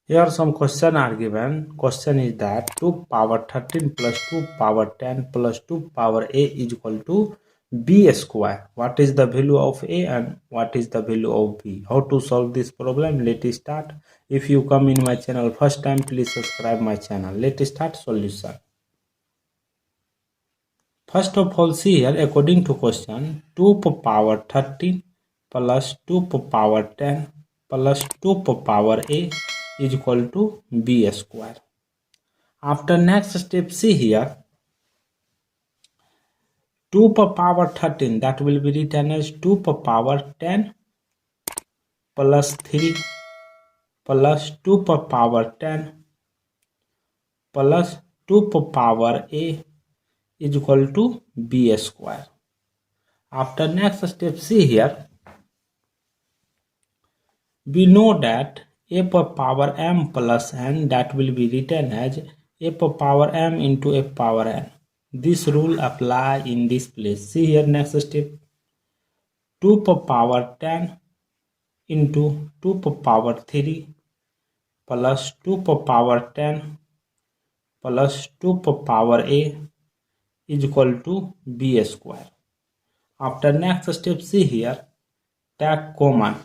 Here some question are given. Question is that 2 power 13 plus 2 power 10 plus 2 power a is equal to b square. What is the value of a and what is the value of b? How to solve this problem? Let's start. If you come in my channel first time, please subscribe my channel. Let's start solution. First of all, see here, according to question, 2 power 13 plus 2 power 10 plus 2 power a is equal to b square. After next step, see here, 2 power 13, that will be written as 2 power 10 plus 3 plus 2 power 10 plus 2 power a is equal to b square. After next step, see here, we know that a power m plus n, that will be written as a power m into a power n. This rule apply in this place. See here, next step, 2 power 10 into 2 power 3 plus 2 power 10 plus 2 power a is equal to b square. After next step, see here, take common.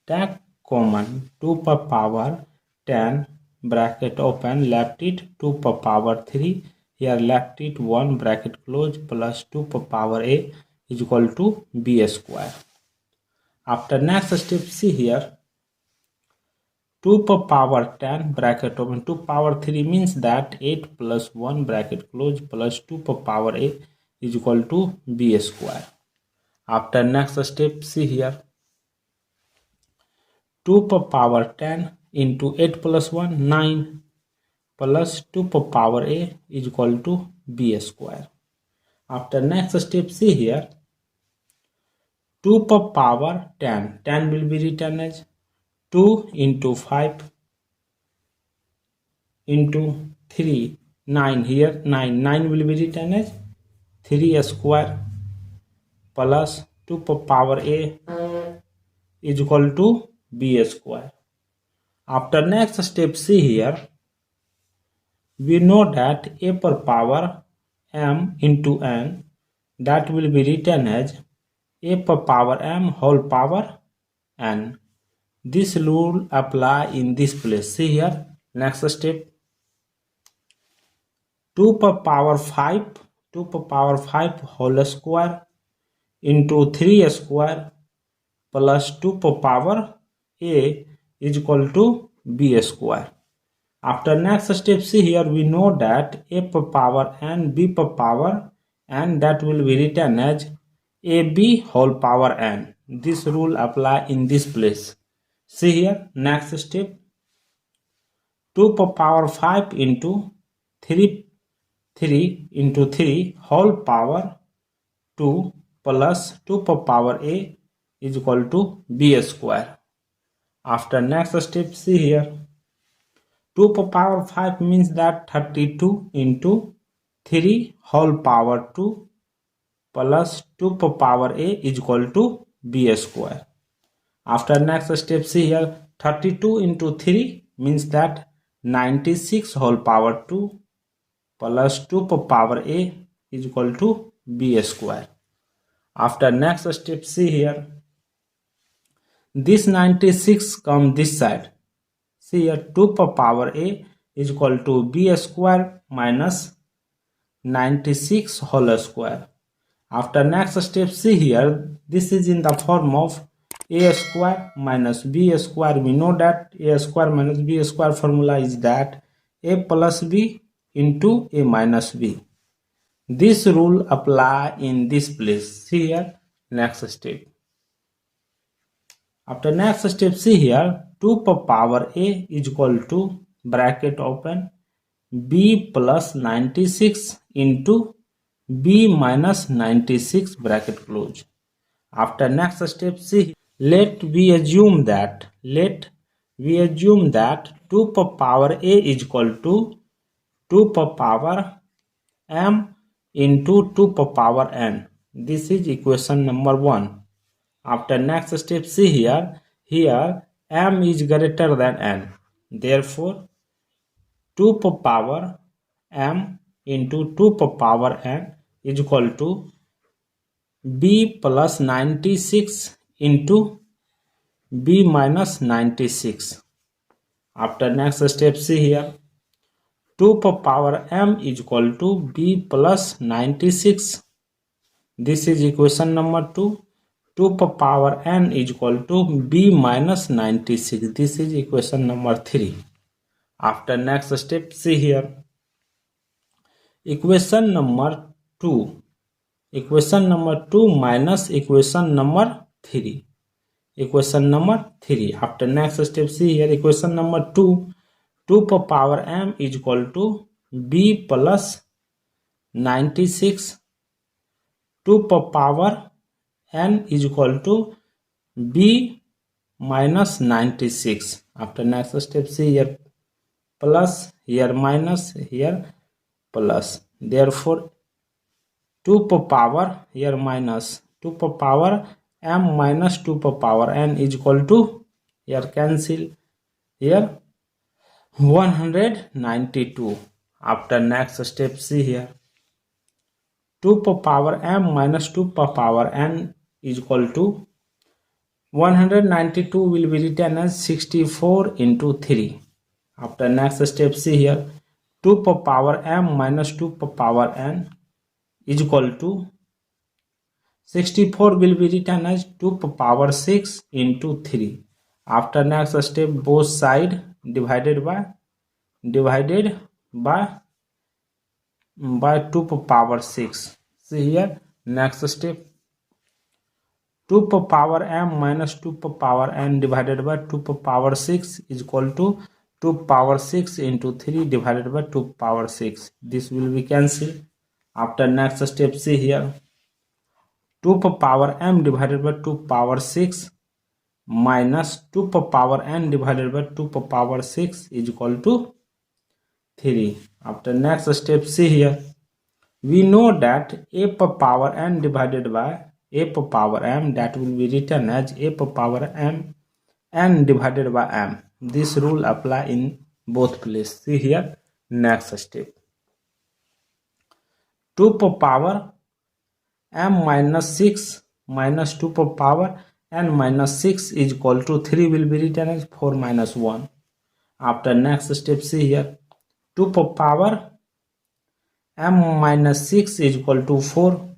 Take common 2 power 10 bracket open, left it 2 power 3, here left it 1 bracket close plus 2 power a is equal to b square. After next step, see here, 2 power 10 bracket open, 2 power 3 means that 8 plus 1 bracket close plus 2 power a is equal to b square. After next step, see here, 2 power 10 into 8 plus 1, 9 plus 2 power a is equal to b square. After next step, see here, 2 power 10, 10 will be written as 2 into 5 into 3, 9, here 9 will be written as 3 square plus 2 power a is equal to b square. After next step, see here, we know that a power m into n, that will be written as a power m whole power n. This rule apply in this place. See here, next step, 2 power 5 whole square into 3 square plus 2 power a is equal to b square. After next step, see here, we know that a power n, b power n, that will be written as ab whole power n. This rule apply in this place. See here, next step, 2 power 5 into 3 into 3 whole power 2 plus 2 power a is equal to b square. After next step, see here, 2 power 5 means that 32 into 3 whole power 2 plus 2 power a is equal to b square. After next step, see here, 32 into 3 means that 96 whole power 2 plus 2 power a is equal to b square. After next step, see here, this 96 come this side. See here, 2 power a is equal to b square minus 96 whole square. After next step, see here, this is in the form of a square minus b square. We know that a square minus b square formula is that a plus b into a minus b. This rule apply in this place. See here, next step. After next step, see here, 2 power a is equal to bracket open b plus 96 into b minus 96 bracket close. After next step, see, let we assume that 2 power a is equal to 2 power m into 2 power n. This is equation number 1. After next step, see here m is greater than n. Therefore 2 power m into 2 power n is equal to b plus 96 into b minus 96. After next step, see here, 2 power m is equal to b plus 96. This is equation number 2. 2 power n is equal to b minus 96. This is equation number 3. After next step, see here, equation number 2. Equation number 2 minus equation number 3. Equation number 3. After next step, see here, equation number 2. 2 power m is equal to b plus 96. 2 power n is equal to b minus 96. After next step, see here, plus, here minus, here plus. Therefore 2 power, here minus, 2 power m minus 2 power n is equal to, here cancel, here 192. After next step, see here, 2 power m minus 2 power n is equal to 192 will be written as 64 into 3. After next step, see here, 2 power m minus 2 power n is equal to 64 will be written as 2 power 6 into 3. After next step, both side divided by 2 power 6. See here, next step, 2 power m minus 2 power n divided by 2 power 6 is equal to 2 power 6 into 3 divided by 2 power 6. This will be cancelled. After next step, see here, 2 power m divided by 2 power 6 minus 2 power n divided by 2 power 6 is equal to 3. After next step, see here, we know that a power n divided by a power m, that will be written as a power m n divided by m. This rule apply in both places. See here, next step, 2 power m minus 6 minus 2 power n minus 6 is equal to 3 will be written as 4 minus 1. After next step, see here, 2 power m minus 6 is equal to 4.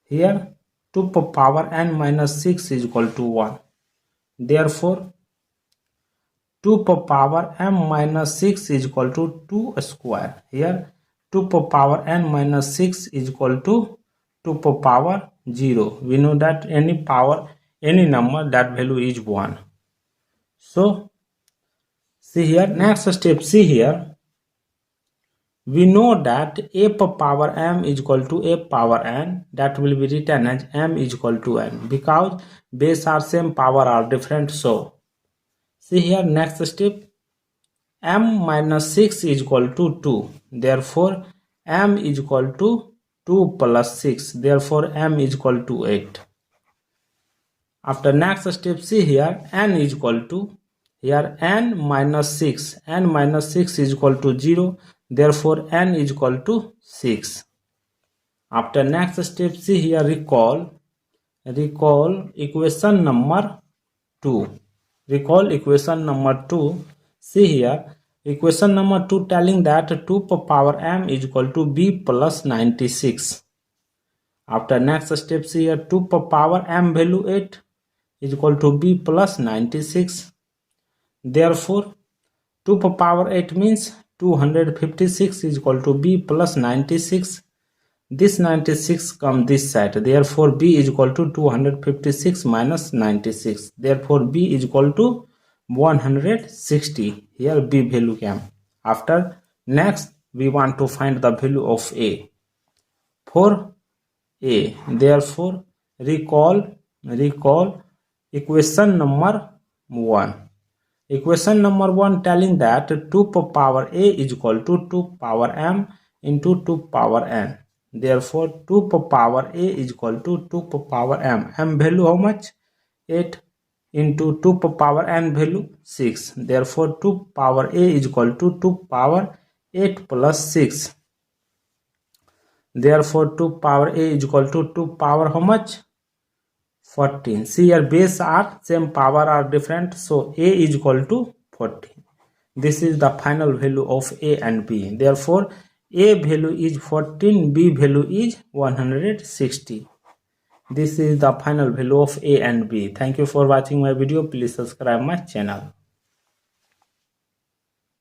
Here 2 power n minus 6 is equal to 1. Therefore 2 power m minus 6 is equal to 2 square. Here 2 power n minus 6 is equal to 2 power 0. We know that any power, any number, that value is 1. So see here, next step, see here, we know that a power m is equal to a power n, that will be written as m is equal to n, because base are same, power are different. So see here, next step, m minus 6 is equal to 2. Therefore m is equal to 2 plus 6. Therefore m is equal to 8. After next step, see here, n is equal to, here n minus 6. n minus 6 is equal to 0. Therefore n is equal to 6. After next step, see here, recall equation number 2. Recall equation number 2. See here, equation number 2 telling that 2 power m is equal to b plus 96. After next step, see here, 2 power m value 8 is equal to b plus 96. Therefore 2 power 8 means 256 is equal to b plus 96. This 96 come this side. Therefore b is equal to 256 minus 96. Therefore b is equal to 160. Here b value came. After next we want to find the value of a. For a, therefore recall equation number 1. Equation number 1 telling that 2 power a is equal to 2 power m into 2 power n. Therefore 2 power a is equal to 2 power m. M value how much? 8. into 2 power n value 6. Therefore 2 power a is equal to 2 power 8 plus 6. Therefore 2 power a is equal to 2 power how much? 14. See here, base are same, power are different, so a is equal to 14. This is the final value of a and b. Therefore a value is 14, b value is 160. This is the final value of a and b. Thank you for watching my video. Please subscribe my channel.